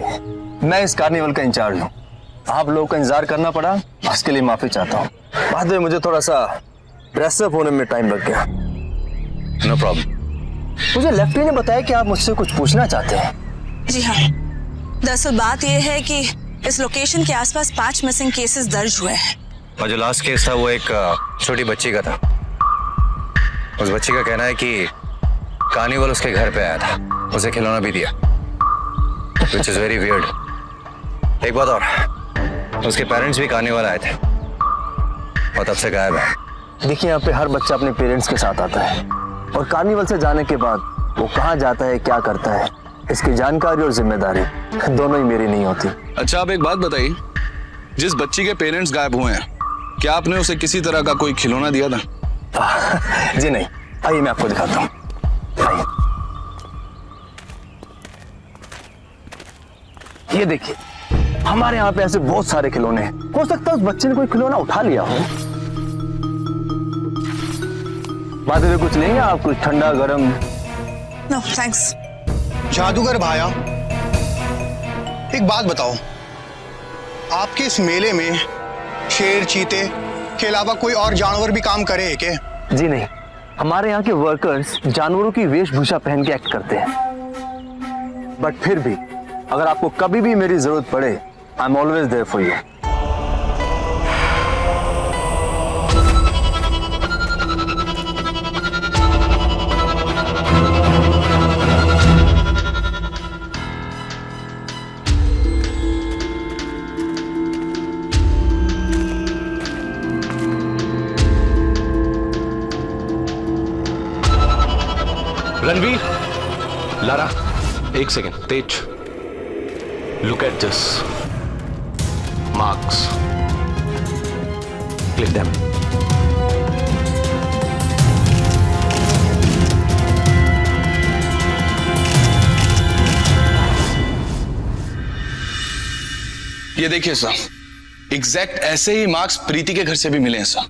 हाय, मैं इस कार्निवल का इंचार्ज हूँ। आप लोगों का इंतजार करना पड़ा, उसके लिए माफी चाहता हूँ। बाद में मुझे थोड़ा सा ड्रेसअप होने में टाइम लग गया। No problem. मुझे लेफ्टी ने बताया कि आप मुझसे कुछ पूछना चाहते हैं। जी हाँ, दरअसल बात यह है कि इस लोकेशन के आसपास 5 मिसिंग केसेस दर्ज हुए हैं। और जो लास्ट केस था वो एक छोटी बच्ची का था। उस बच्ची का कहना है कि कार्निवल उसके घर पे आया था, उसे खिलौना भी दिया, which is very weird। एक बात और, उसके पेरेंट्स भी कार्निवल आए थे और तब से गायब है। देखिए, यहाँ पे हर बच्चा अपने पेरेंट्स के साथ आता है और कार्निवल से जाने के बाद वो कहाँ जाता है, क्या करता है, इसकी जानकारी और जिम्मेदारी दोनों ही मेरी नहीं होती। अच्छा, आप एक बात बताइए, जिस बच्ची के पेरेंट्स गायब हुए हैं, क्या आपने उसे किसी तरह का कोई खिलौना दिया था? जी नहीं। आइए मैं आपको दिखाता हूँ। आइए, ये देखिए, हमारे यहाँ पे ऐसे बहुत सारे खिलौने हैं। हो सकता है उस बच्चे ने कोई खिलौना उठा लिया हो। बाद में कुछ लेंगे आप? कुछ ठंडा गरम? No thanks. जादूगर भाया, एक बात बताओ, आपके इस मेले में शेर, चीते के अलावा कोई और जानवर भी काम करे है क्या? जी नहीं, हमारे यहाँ के वर्कर्स जानवरों की वेशभूषा पहन के एक्ट करते हैं। बट फिर भी अगर आपको कभी भी मेरी जरूरत पड़े, I am always there for you. Ranveer, Lara, एक second, Tej, look at this marks, click them. ये देखिए सर, एग्जैक्ट ऐसे ही मार्क्स प्रीति के घर से भी मिले हैं सर।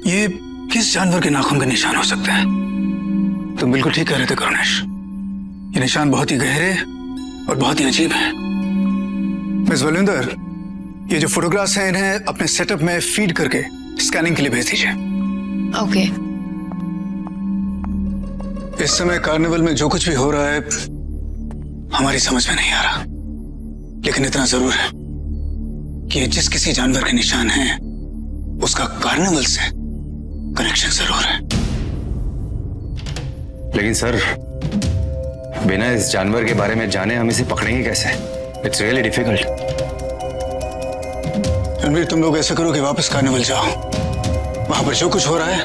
ये किस जानवर के नाखून के निशान हो सकते हैं? तुम बिल्कुल ठीक कह रहे थे करुणेश, ये निशान बहुत ही गहरे और बहुत ही अजीब है। मिस बलविंदर, ये जो फोटोग्राफ्स हैं इन्हें अपने सेटअप में फीड करके स्कैनिंग के लिए भेज दीजिए। ओके। इस समय कार्निवल में जो कुछ भी हो रहा है हमारी समझ में नहीं आ रहा, लेकिन इतना जरूर है कि जिस किसी जानवर के निशान हैं उसका कार्निवल से कनेक्शन जरूर है। लेकिन सर, बिना इस जानवर के बारे में जाने हम इसे पकड़ेंगे कैसे? It's really difficult. रणवीर, तुम लोग ऐसा करो कि वापस कार्निवल जाओ, वहां पर जो कुछ हो रहा है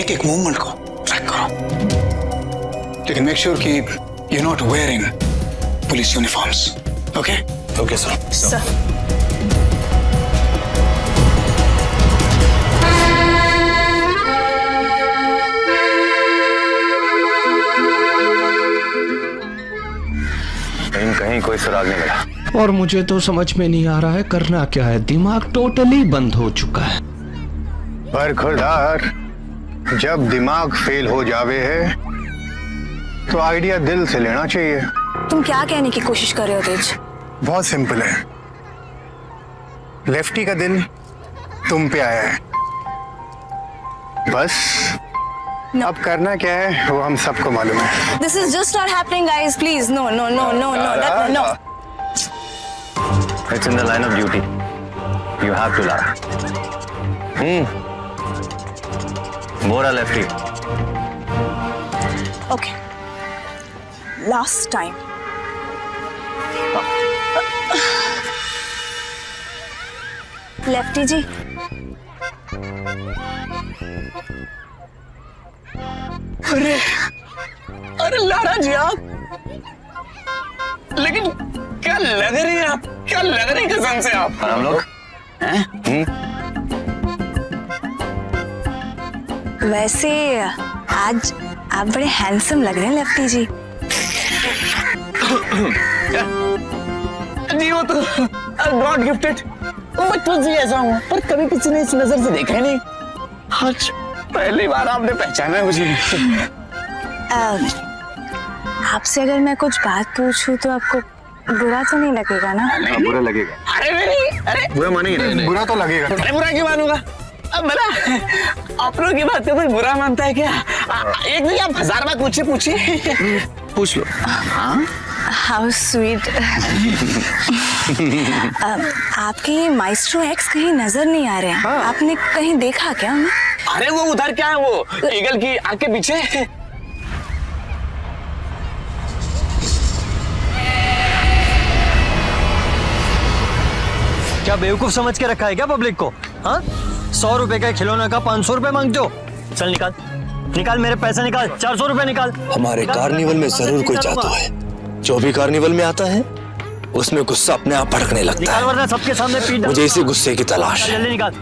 एक एक मूवमेंट को ट्रैक करो, लेकिन मेक श्योर कि you not wearing police uniforms. Okay? Okay sir. Sir, कहीं कोई सुराग नहीं मिला। और मुझे तो समझ में नहीं आ रहा है करना क्या है, दिमाग टोटली बंद हो चुका है। पर खुरदार, जब दिमाग फेल हो जावे है तो आइडिया दिल से लेना चाहिए। तुम क्या कहने की कोशिश कर रहे हो तेज? बहुत सिंपल है, लेफ्टी का दिल तुम पे आया है, बस No. अब करना क्या है वो हम सबको मालूम है। This is just not happening, guys. Please, no. It's in the line of duty. You have to Lara. Bora lefty. Okay. Last time. Lefty ji, अरे लारा जी, आप लेकिन क्या लग रही है आप, क्या लग रही कसम से आप। और हम लोग वैसे आज आप बड़े हैंडसम लग रहे हैं लेफ्टी जी। जी वो तो गॉड गिफ्टेड, बचपन से ऐसा हूँ, पर कभी किसी ने इस नजर से देखा नहीं। आज पहली बार आपने पहचाना है मुझे। आपसे अगर मैं कुछ बात पूछूं तो आपको बुरा तो नहीं लगेगा ना? बुरा लगेगा। अरे नहीं, अरे बुरा मानेंगे ना? बुरा तो लगेगा। अरे बुरा क्यों मानूंगा? अब भला अपनों की बात को कोई बुरा मानता है क्या? एक नहीं, आप 1000 बात पूछिए। पूछ लो। How sweet. आपके ये माइस्ट्रो एक्स कहीं नजर नहीं आ रहे हैं। आपने कहीं देखा क्या उन्हें? अरे वो उधर क्या है, वो ईगल की आंख के पीछे। क्या बेवकूफ समझ के रखा है क्या पब्लिक को? हाँ, 100 रुपए का खिलौना का 500 रुपए मांगते हो? चल निकाल, निकाल मेरे पैसे निकाल, 400 रुपए निकाल। हमारे कार्निवल में जरूर कोई जादू है। जो भी कार्निवल में आता है उसमें गुस्सा अपने आप भड़कने लगता निकाल है। वरना सबके सामने पीट डालूंगा। मुझे इसी गुस्से की तलाश है। जल्दी निकाल।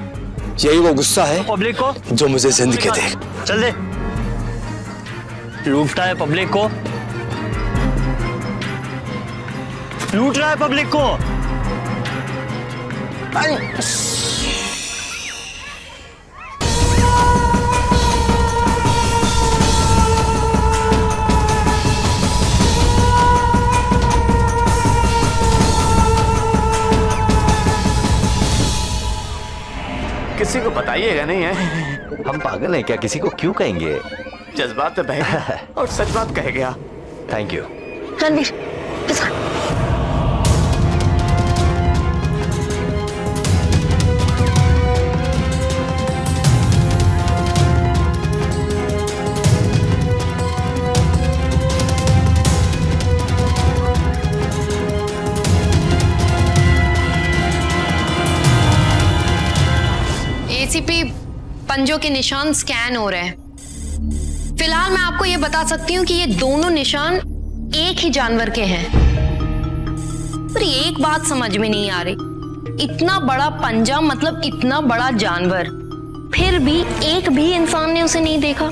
यही वो गुस्सा है पब्लिक को जो मुझे जिंदगी दे। चल दे। लूटता है पब्लिक को, लूट रहा है पब्लिक को। किसी को बताइएगा नहीं है? हम पागल हैं क्या? किसी को क्यों कहेंगे? जज्बात पे बह गया और सच बात कह गया। Thank you. रणवीर, एसीपी, पंजों के निशान स्कैन हो रहे हैं। फिलहाल मैं आपको यह बता सकती हूँ कि ये दोनों निशान एक ही जानवर के हैं। पर एक बात समझ में नहीं आ रही, इतना बड़ा पंजा मतलब इतना बड़ा जानवर, फिर भी एक भी इंसान ने उसे नहीं देखा।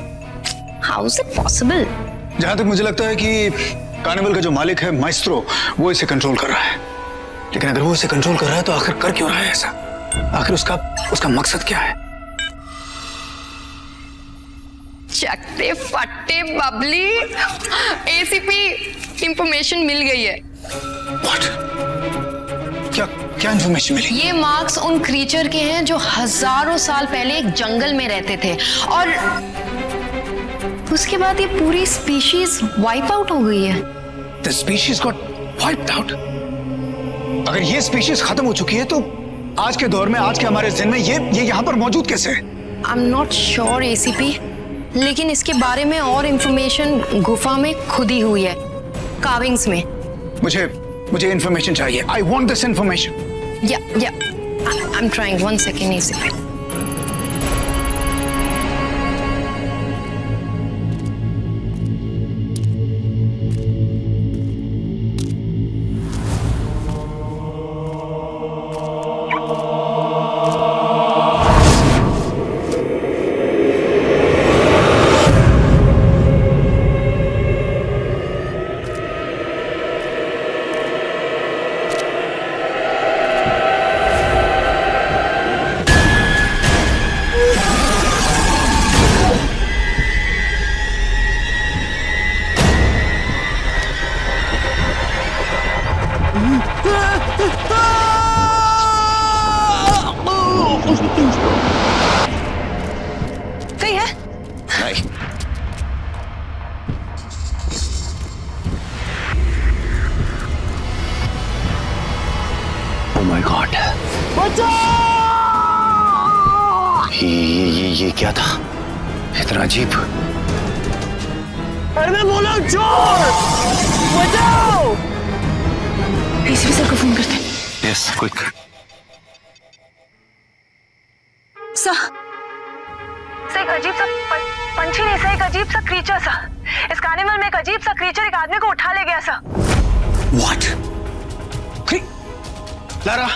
How is it possible? जहां तक मुझे लगता है कि कार्निवल का जो मालिक है माइस्ट्रो, वो इसे कंट्रोल कर रहा है। लेकिन अगर वो इसे कंट्रोल कर रहा है तो आखिर कर क्यों रहा है ऐसा? आखिर उसका मकसद क्या है? चकते फट्टे बबली, एसीपी, इंफॉर्मेशन मिल गई है। What? क्या इंफॉर्मेशन मिली? ये मार्क्स उन क्रीचर के हैं जो हजारों साल पहले एक जंगल में रहते थे और उसके बाद ये पूरी स्पीशीज वाइप आउट हो गई है। The species got wiped out? अगर ये स्पीशीज खत्म हो चुकी है तो आज के दौर में, आज के हमारे दिन में ये यहाँ पर मौजूद कैसे है? I am not sure ACP, लेकिन इसके बारे में और इंफॉर्मेशन गुफा में खुदी हुई है, कार्विंग्स में। मुझे इंफॉर्मेशन चाहिए। I want this information. या I am trying, 1 second ACP. कहीं है? नहीं, Oh my God! ये क्या था? इतना अजीब। अरे बोलो चोर, बचाओ! एसीपी सर को फोन करते हैं। Yes, quick. सर, एक अजीब सा पंछी नहीं सर, एक अजीब सा क्रीचर सा। इस कार्निवल में एक अजीब सा क्रीचर एक आदमी को उठा ले गया सर। What? लारा,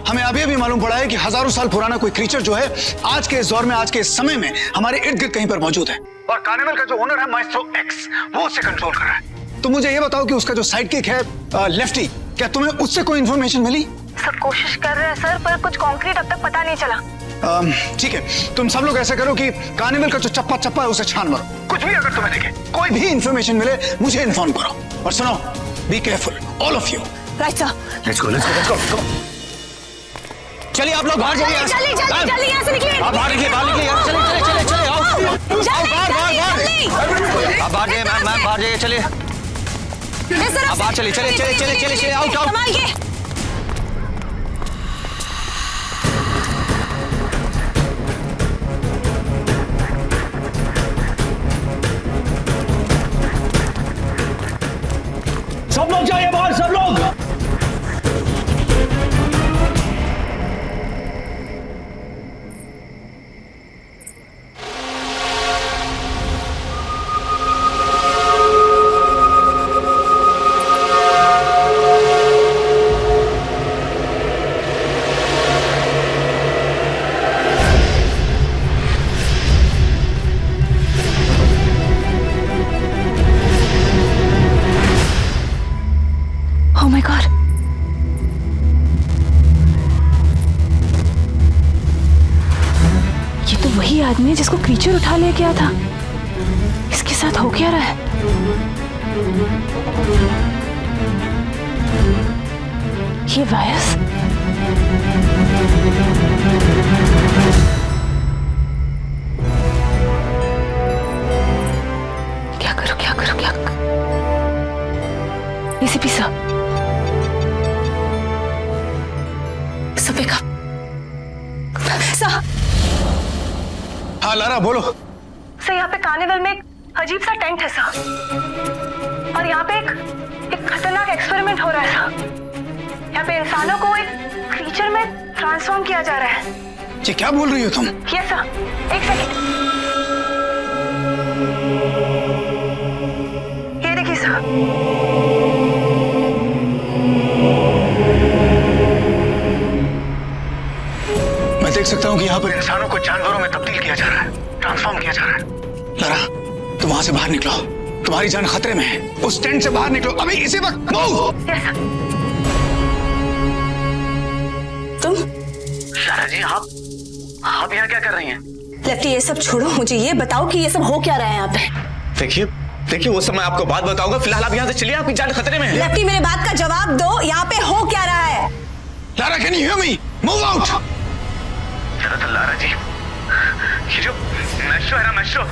हमें अभी मालूम पड़ा है कि हजारों साल पुराना कोई क्रीचर जो है आज के इस दौर में, आज के इस समय में हमारे इर्द गिर्द कहीं पर मौजूद है। और कार्निवल का जो ओनर है माइस्ट्रो एक्स, वो उसे कंट्रोल कर रहा है। तो मुझे ये बताओ कि उसका जो साइड किक है लेफ्टी, क्या तुम्हें उससे कोई इंफॉर्मेशन मिली? सब कोशिश कर रहे हैं सर, पर कुछ कॉन्क्रीट अब तक पता नहीं चला। ठीक है, तुम सब लोग ऐसा करो कि कार्निवल का जो चप्पा है उसे छान मारो। कुछ भी अगर तुम्हें दिखे, कोई भी इंफॉर्मेशन मिले, मुझे इन्फॉर्म करो। और सुनो, be careful, all of you. Right sir. Let's go let's go. चलिए आप लोग बाहर जाइए। जल्दी यहाँ से निकलिए। आप बाहर निकलिए यार। चलिए आओ बाहर। आप बाहर जाइए मैम बाहर जाइए। चलिए आप बाहर चलिए आउट। सब लोग जाइए बाहर, सब लोग। Oh my God. ये तो वही आदमी है जिसको क्रीचर उठा ले गया था। इसके साथ हो क्या रहा है? ये वायरस क्या करूं? एसीपी साहब, हाँ लारा बोलो। सर यहाँ पे कार्निवल में एक अजीब सा टेंट है सर, और यहाँ पे एक खतरनाक एक्सपेरिमेंट हो रहा है सर। यहाँ पे इंसानों को एक क्रीचर में ट्रांसफॉर्म किया जा रहा है। ये क्या बोल रही हो तुम? यस सर, एक सेकंड। ये देखिए सर। मैं देख सकता हूँ कि यहाँ पर इंसानों को जानवरों में तब्दील किया जा रहा है, ट्रांसफॉर्म किया जा रहा है। लारा तुम वहां से बाहर निकलो, तुम्हारी जान खतरे में है। उस टेंट से बाहर निकलो अभी, इसी वक्त। मूव। Yes sir. तुम लारा जी, आप यहाँ क्या कर रही हैं? लेफ्टी ये सब छोड़ो, मुझे ये बताओ कि ये सब हो क्या रहा है यहाँ पे। देखिए वो सब मैं आपको बात बताऊंगा। फिलहाल आप यहाँ से चलिए, आपकी जान खतरे में है। लेफ्टी मेरे बात का जवाब दो, यहाँ पे हो क्या रहा है? Lara can you hear me? Move out. दरअसल लारा जी, ये जो मैशो है ना, मैशो,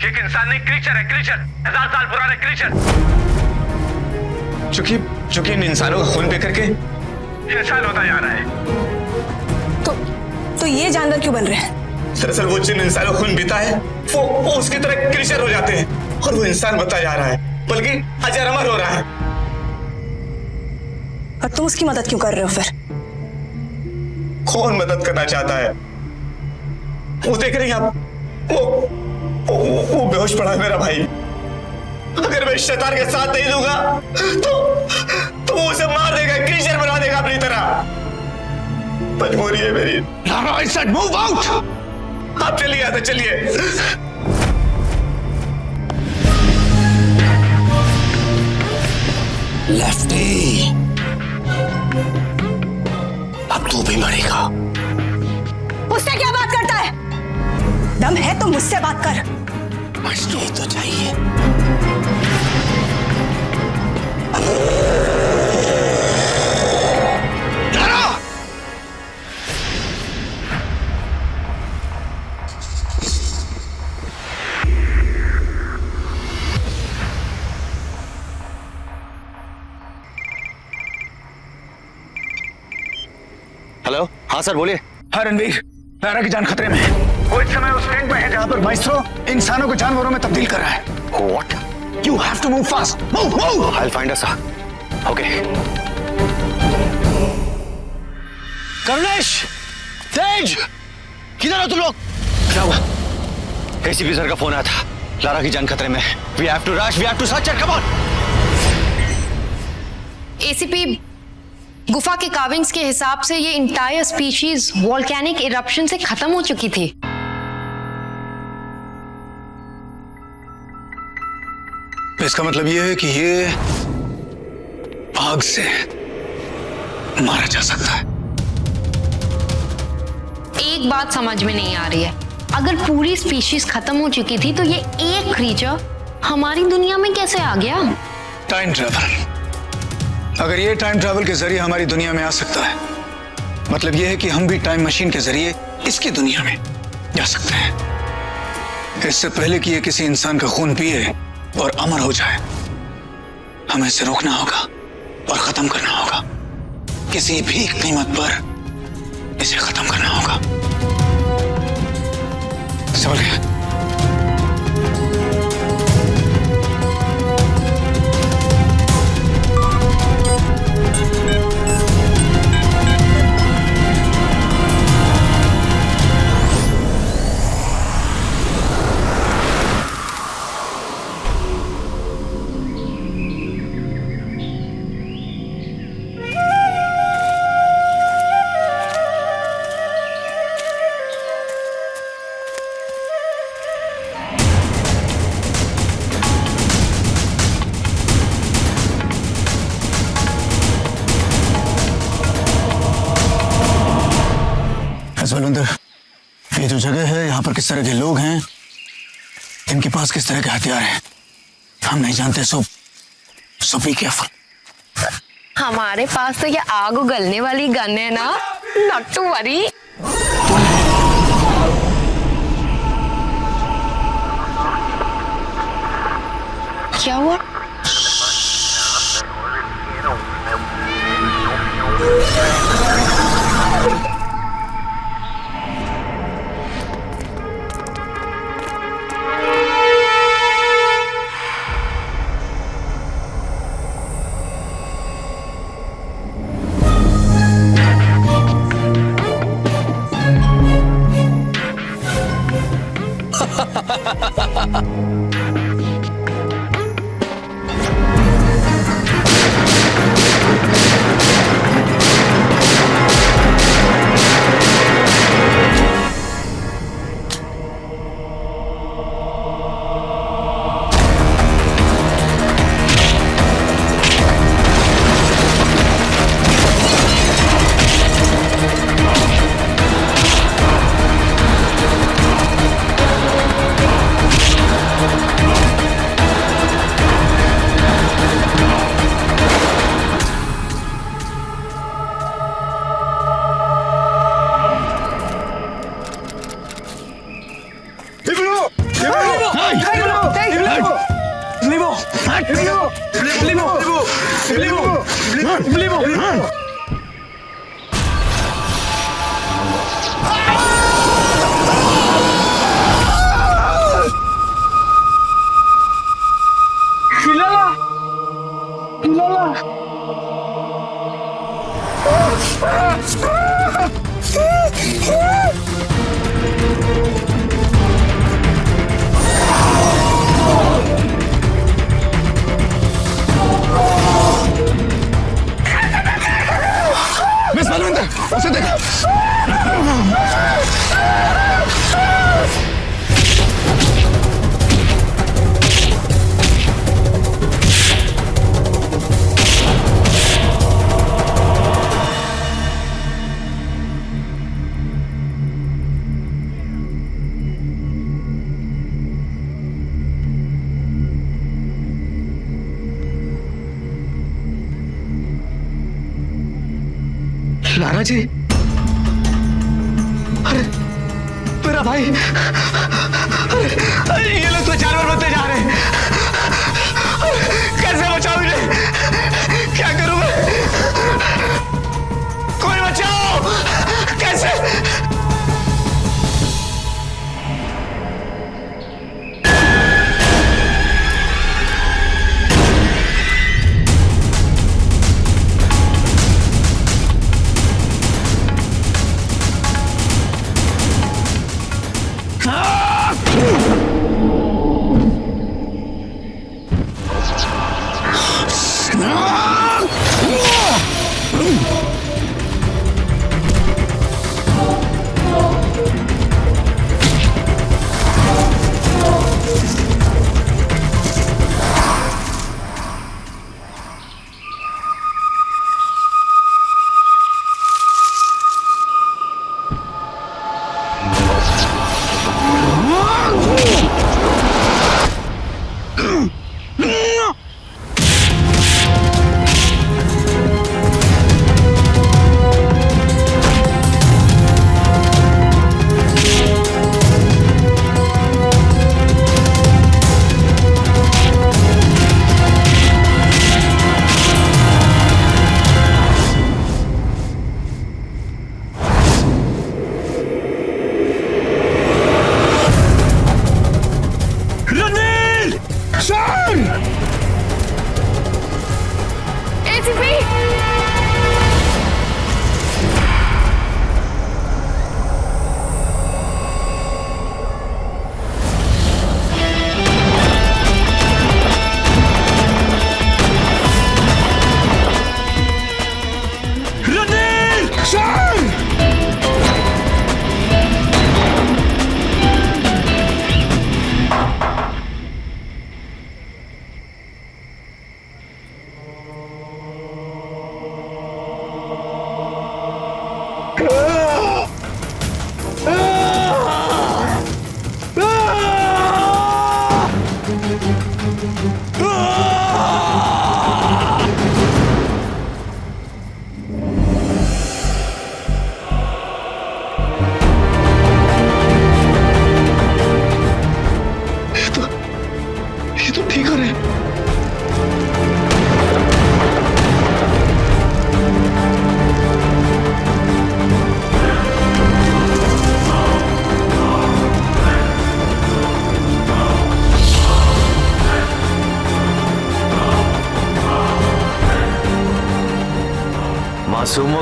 ये एक इंसान नहीं, क्रीचर है, क्रीचर, 1000 साल पुराना क्रीचर, चूंकि इन इंसानों का खून पी करके इंसान होता जा रहा है। तो ये जानवर क्यों बन रहे हैं? दरअसल वो जिन इंसानों को खून पीता है वो उसकी तरह क्रीचर हो जाते हैं, और वो इंसान बनता जा रहा है, बल्कि अजर अमर हो रहा है। और तुम उसकी मदद क्यों कर रहे हो फिर? कौन मदद करना चाहता है? वो देख रही हैं आप, वो बेहोश पड़ा है मेरा भाई। अगर मैं शैतान के साथ नहीं दूंगा तो वो उसे मार देगा, क्रीचर बना देगा अपनी तरह। मजबूरी है मेरी। Lara I said move out. आप चलिए, आते चलिए। लेफ्टी, अब तू भी मरेगा। मुझसे क्या बात करता है? दम है तो मुझसे बात कर। ये तो चाहिए। हेलो, हाँ सर बोलिए। हाँ रणवीर, लारा की जान खतरे में है। वो इस समय उस टेंट में है जहां पर माइस्ट्रो इंसानों को जानवरों में तब्दील कर रहा है। What? You have to move fast. Move, move. I'll find us, sir. Okay. Karunesh, तेज, किधर हो तुम लोग? क्या हुआ? एसीपी सर का फोन आया था, लारा की जान खतरे में है। We have to rush, we have to search her, come on. ACP, गुफा के कार्विंग्स के हिसाब से ये इंटायर स्पीशीज वोल्केनिक इरप्शन से खत्म हो चुकी थी। इसका मतलब ये है कि ये आग से मारा जा सकता है। एक बात समझ में नहीं आ रही है, अगर पूरी स्पीशीज खत्म हो चुकी थी तो ये एक क्रीचर हमारी दुनिया में कैसे आ गया? Time travel. अगर ये टाइम ट्रैवल के जरिए हमारी दुनिया में आ सकता है, मतलब ये है कि हम भी टाइम मशीन के जरिए इसकी दुनिया में जा सकते हैं। इससे पहले कि ये किसी इंसान का खून पिए और अमर हो जाए, हमें इसे रोकना होगा और खत्म करना होगा। किसी भी कीमत पर इसे खत्म करना होगा। समझ गए? बलविंदर, ये जो जगह है, यहाँ पर किस तरह के लोग हैं, इनके पास किस तरह के हथियार हैं, हम नहीं जानते। सो बी केयरफुल। हमारे पास तो ये आग उगलने वाली गन है ना, नॉट टू वरी। क्या हुआ? मिस बलविंदर, उसे देखो। लारा जी, अरे मेरा भाई, अरे ये लोग तो जानवर बनते जा रहे हैं। कैसे बचाओ इन्हें? क्या करूं मैं? कोई बचाओ! कैसे?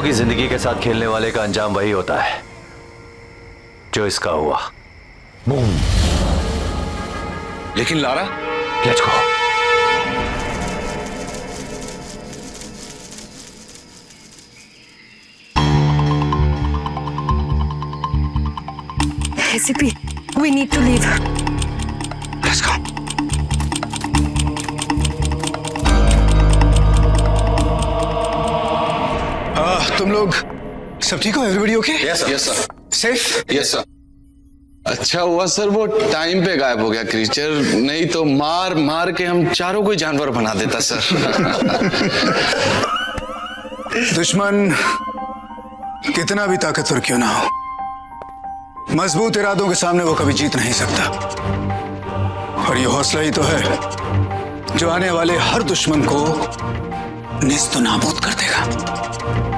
की जिंदगी के साथ खेलने वाले का अंजाम वही होता है जो इसका हुआ। बूम। लेकिन Lara, let's go. ACP, we need to leave. Let's go. तुम लोग सब ठीक हो? Everybody okay? Yes sir. Safe? Yes sir. अच्छा हुआ सर वो टाइम पे गायब हो गया क्रीचर, नहीं तो मार मार के हम चारों को जानवर बना देता सर। दुश्मन कितना भी ताकतवर क्यों ना हो, मजबूत इरादों के सामने वो कभी जीत नहीं सकता। और ये हौसला ही तो है जो आने वाले हर दुश्मन को नेस्तनाबूद कर देगा।